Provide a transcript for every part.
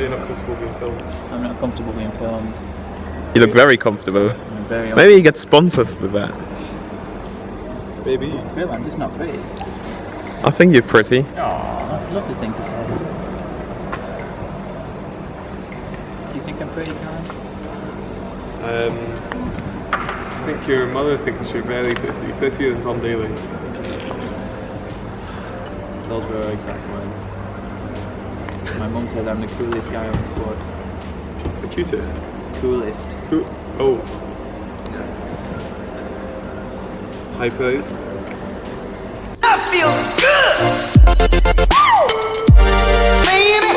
you're not comfortable being filmed? I'm not comfortable being filmed. You look very comfortable. I'm very Maybe you get sponsors with that. Maybe. Really, I'm just not pretty. I think you're pretty. Oh, that's a lovely thing to say. Do you think I'm pretty, Karen? I think your mother thinks you're very pretty. Prettier than Tom Daly. Those were her exact words. My mum says I'm the coolest guy on the squad. The cutest. Coolest. Oh. High praise. I feel good! Baby!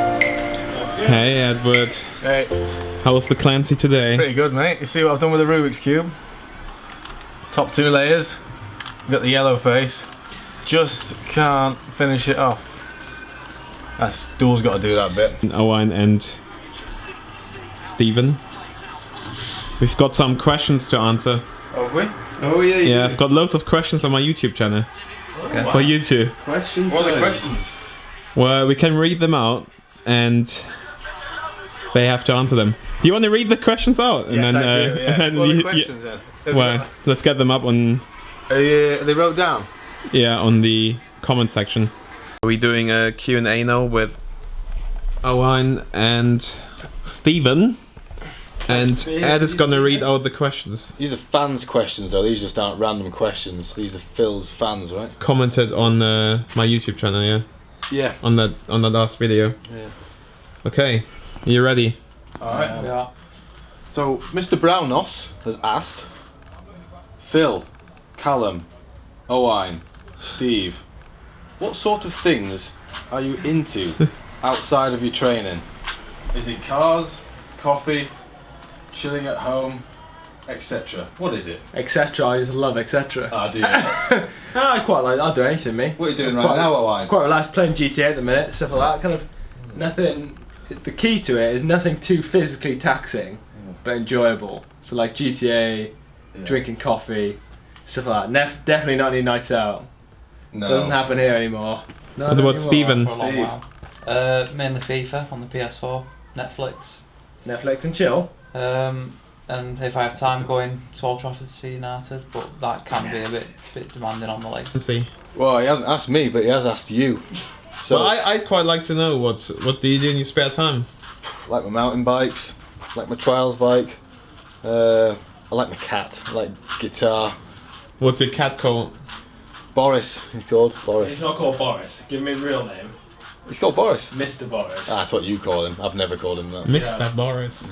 Hey Edward. Hey. How was the Clancy today? Pretty good, mate. You see what I've done with the Rubik's Cube? Top 2 layers. Got the yellow face. Just can't finish it off. Stuart's got to do that bit. Owen and Stephen. We've got some questions to answer. Have we? Oh yeah, Yeah, I've got loads of questions on my YouTube channel. Okay. For you two. questions. What are the questions? Well, we can read them out and they have to answer them. Do you want to read the questions out? And Yes, then, I do, yeah. and What are the you- questions then? Have well, let's get them up on are they wrote down? on the comment section. Are we doing a Q&A now with Owen and Stephen? And Ed is gonna read out the questions. These are fans' questions though, these just aren't random questions. These are Phil's fans, right? Commented on my YouTube channel, yeah? Yeah. On the last video. Yeah. Okay, you ready? Alright, we are. So, Mr. Brownhouse has asked, Phil, Callum, Owen, Steve, what sort of things are you into outside of your training? Is it cars, coffee, chilling at home, etc.? What is it? Etc. I just love etc. Ah, do you? I quite like. I'll do anything, me. What are you doing Quite- right now, Owen? Quite relaxed, playing GTA at the minute, stuff like that. Kind of nothing. The key to it is nothing too physically taxing, but enjoyable. So like GTA, drinking coffee, stuff like that. Definitely not any nights out. No. Doesn't happen here anymore. Not What about anymore. Stephen? For a long Steve. while. Mainly FIFA on the PS4, Netflix. Netflix and chill. And if I have time, going to Old Trafford to see United, but that can be a bit demanding on the legs. Let's see. Well, he hasn't asked me, but he has asked you. So, Well, I'd quite like to know what do you do in your spare time? like my mountain bikes, like my trials bike, I like my cat, I like guitar. What's your cat called? Boris, he's called Boris. He's not called Boris. Give me his real name, He's called Boris. Mr. Boris. Ah, that's what you call him. I've never called him that. Mr. Boris.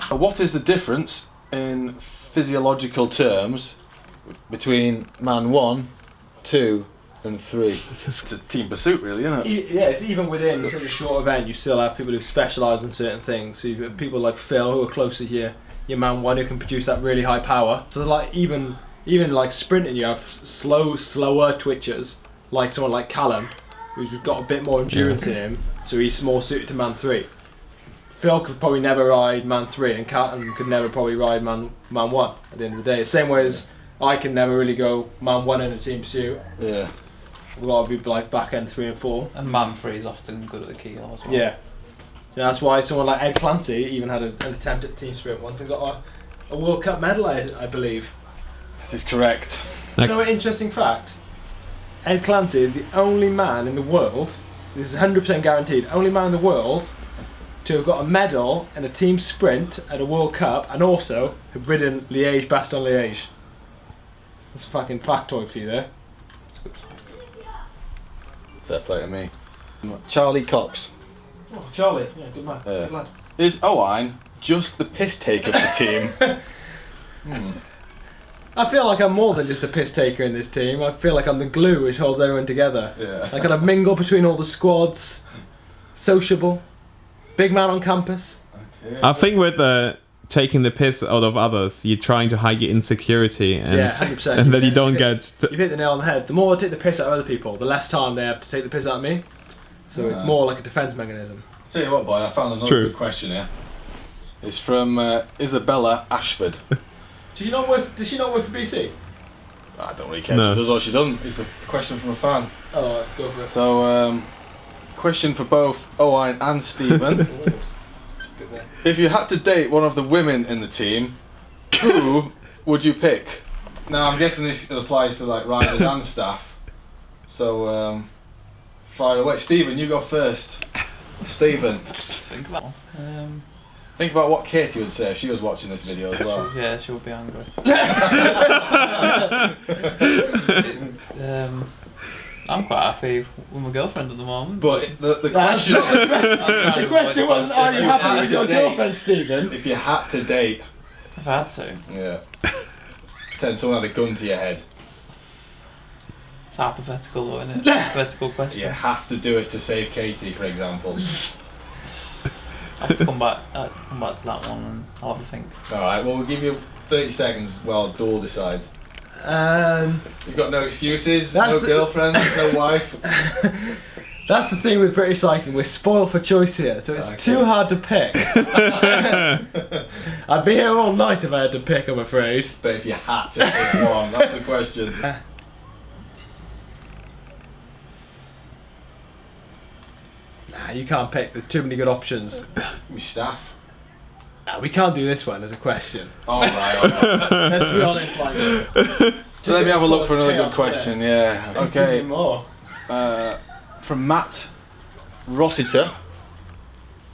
What is the difference in physiological terms between man 1, 2 and 3? It's a team pursuit really, isn't it? Yeah, it's even within such a short event, you still have people who specialise in certain things. So you've got people like Phil who are close to your man 1 who can produce that really high power. So like even like sprinting, you have slower twitchers, like someone like Callum, who's got a bit more endurance in him, so he's more suited to man 3. Phil could probably never ride man 3, and Callum could never probably ride man 1 at the end of the day. The same way as I can never really go man 1 in a team pursuit. Yeah. We've got to be like back end 3 and 4. And man 3 is often good at the keyhole as well. Yeah. That's why someone like Ed Clancy even had an attempt at team sprint once and got a World Cup medal, I believe. This is correct. You know an interesting fact? Ed Clancy is the only man in the world, this is 100% guaranteed, only man in the world to have got a medal in a team sprint at a World Cup and also have ridden Liège-Bastogne-Liège. That's a fucking factoid for you there. Fair play to me. Charlie Cox. Oh, Charlie, yeah, good man. Good lad. Is Owen just the piss take of the team? I feel like I'm more than just a piss taker in this team. I feel like I'm the glue which holds everyone together. Yeah. I kind of mingle between all the squads. Sociable. Big man on campus. Okay. I think with taking the piss out of others, you're trying to hide your insecurity, and Yeah, 100%. and then you don't get. You've hit the nail on the head. The more I take the piss out of other people, the less time they have to take the piss out of me. So it's more like a defence mechanism. Tell you what, boy, I found another True. good question here. It's from Isabella Ashford. Does she not work for BC? I don't really care. No. She does all she done. It's a question from a fan. Oh, go for it. So, question for both Owain and Stephen. If you had to date one of the women in the team, who would you pick? Now, I'm guessing this applies to like riders and staff. So, fire away. Stephen, you go first. Stephen, Think about think about what Katie would say if she was watching this video as well. yeah, she would be angry. I'm quite happy with my girlfriend at the moment. But the question is, The question wasn't, are you happy with your girlfriend, Stephen? if you had to date, I've had to. yeah, pretend someone had a gun to your head, It's hypothetical though, isn't it? Hypothetical question. you have to do it to save Katie, for example. I have to come back to that one and I'll have a think. Alright, well, we'll give you 30 seconds while Dole decides. You've got no excuses, That's no the- girlfriend, no wife. That's the thing with British cycling, we're spoiled for choice here, so it's Okay. too hard to pick. I'd be here all night if I had to pick, I'm afraid. But if you had to pick one, that's the question. Nah, you can't pick, there's too many good options. We staff. Nah, we can't do this one as a question. Alright. Let's be honest, like... So let me have a look for another good Chaos, question, yeah. Give me Okay. more. From Matt Rossiter,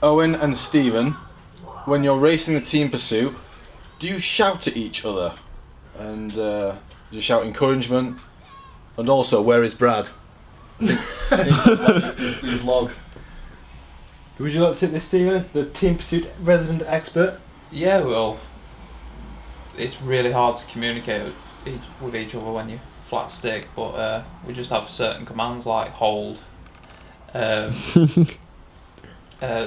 Owen and Stephen, when you're racing the team pursuit, do you shout at each other? And do you shout encouragement? And also, where is Brad? Your vlog. Would you like to take this, Stephen, as the team pursuit resident expert? Yeah, well, it's really hard to communicate with each other when you flat stick, but we just have certain commands like hold,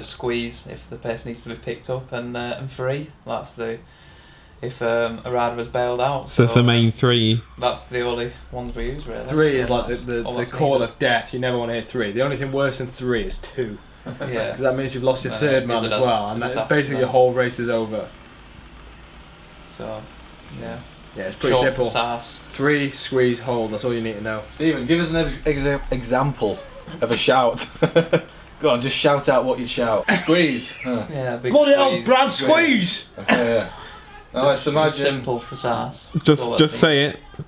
squeeze if the pace needs to be picked up, and free. That's the if a rider has bailed out. So it's the main three. That's the only ones we use really. 3 is So like that's the all that's call needed. of death. You never want to hear 3. The only thing worse than 3 is 2. Yeah. Because that means you've lost your No, third because man it as does- well, and it that's does basically that. your whole race is over. So yeah. Yeah, it's pretty Short, simple. Sass. 3, squeeze, hold. That's all you need to know. Stephen, give us an example of a shout. Go on, just shout out what you shout. Squeeze. Huh. Yeah. Big Bloody hell, squeeze. Brad, squeeze! Okay, yeah. Now let's Just imagine. simple, precise. That's all Just I say it. think.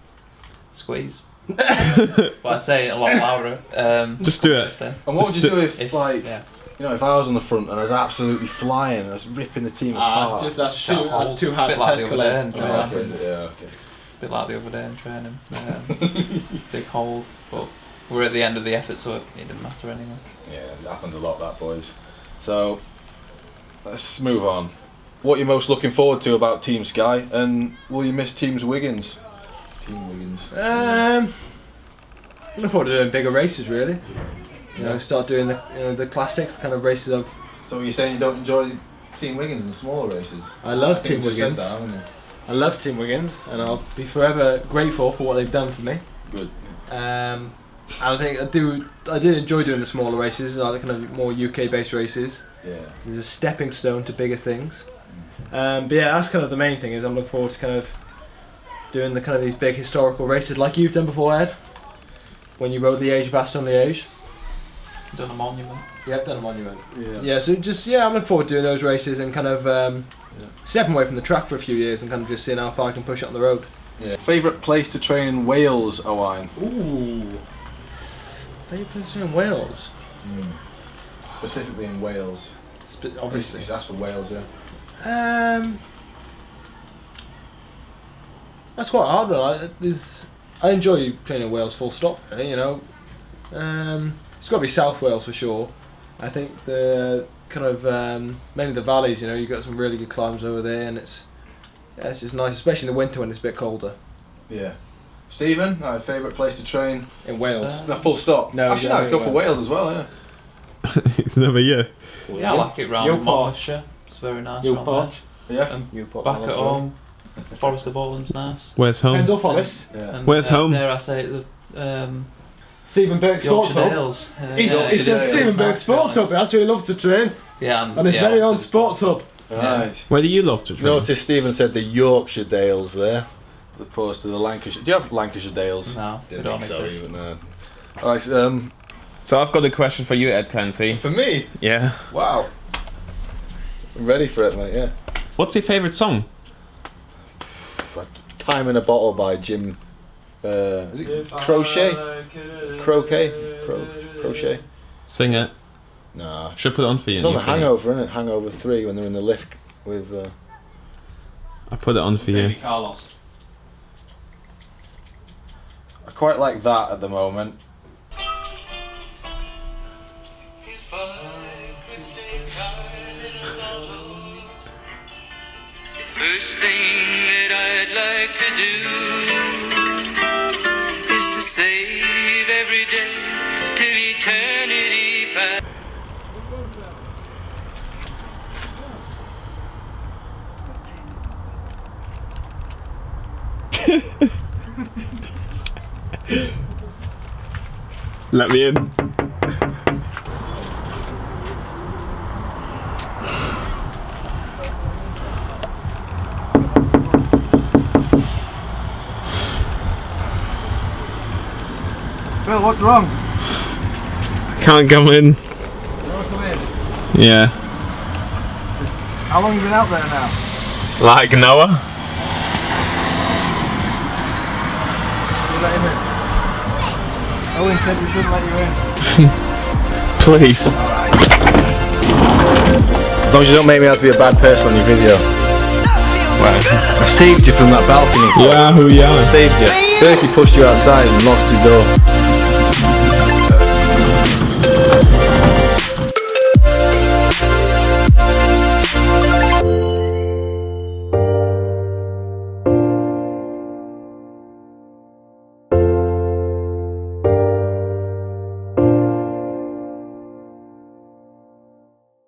Squeeze. But I say it a lot louder. Just do it. And what would you do if, like, yeah. you know, if I was on the front and I was absolutely flying and I was ripping the team apart? That's Shout too hold. Bit like the hypothetical. other day in Oh, training. okay, yeah, okay. Bit like the other day in training. Big hold, but we're at the end of the effort, so it didn't matter anyway. Yeah, it happens a lot, that, boys. So, let's move on. What are you most looking forward to about Team Sky, and will you miss Team Wiggins? Team Wiggins. Looking forward to doing bigger races, really. You know, start doing the classics, the kind of races of. So you're saying you don't enjoy Team Wiggins in the smaller races? I love think Team you just said Wiggins. that, haven't you? I love Team Wiggins, and I'll be forever grateful for what they've done for me. Good. And I think I did enjoy doing the smaller races, like the kind of more UK-based races. Yeah. It's a stepping stone to bigger things. But yeah, that's kind of the main thing. Is I'm looking forward to kind of doing the kind of these big historical races like you've done before, Ed. When you rode the Age Baston Liège. Done a monument. Yeah, I've done a monument. Yeah. Yeah, so I'm looking forward to doing those races and kind of stepping away from the track for a few years and kind of just seeing how far I can push it on the road. Yeah. Favourite place to train in Wales, Owain? Ooh. Favourite place in Wales? Specifically in Wales. Obviously. That's for Wales, yeah. That's quite a hard one. I enjoy training in Wales full stop, really, you know. It's got to be South Wales for sure. I think the kind of mainly the valleys, you know, you've got some really good climbs over there, and it's just nice, especially in the winter when it's a bit colder. Yeah. Stephen, favourite place to train? In Wales. No, full stop. No, Actually, yeah, no, go for Wales. Wales as well, yeah. It's never you. Yeah, I like it round Newport. Monmouthshire. It's very nice around Newport. Yeah. there. And Newport. back at home, Forest of Bowland's nice. Where's home? Pendle Forest. Yeah. And, Where's home? Dare I say it, the Stephen Burke Sports Yorkshire Hub. Dales. He said Stephen Burke Sports Hub. That's where he loves to train. Yeah, And his very own Sports Hub. Right. Where do you love to train? Notice Stephen said the Yorkshire Dales there, as opposed to the Lancashire. Do you have Lancashire Dales? No, they Didn't don't think so exist. even, no. Alright, So I've got a question for you, Ed Clancy. for me, Yeah. wow. I'm ready for it, mate, yeah. What's your favourite song? Time in a Bottle by Jim, is it Crochet? Crochet? Sing it. Nah. Should I put it on for you? It's and on you The sing it? Hangover, isn't it? Hangover 3 when they're in the lift with, I'll put it on for you. Carlos. I quite like that at the moment. If I could save our little love, the first thing that I'd like to do is to save every day till eternity passes. Let me in. Well, what's wrong? Can't come in. Come in. Yeah. How long have you been out there now? Like Noah? You let him in. Owen said we shouldn't let you in. Please. As long as you don't make me out to be a bad person on your video. I saved you from that balcony. Yeah, who I saved you. Berkey pushed you outside and locked your door.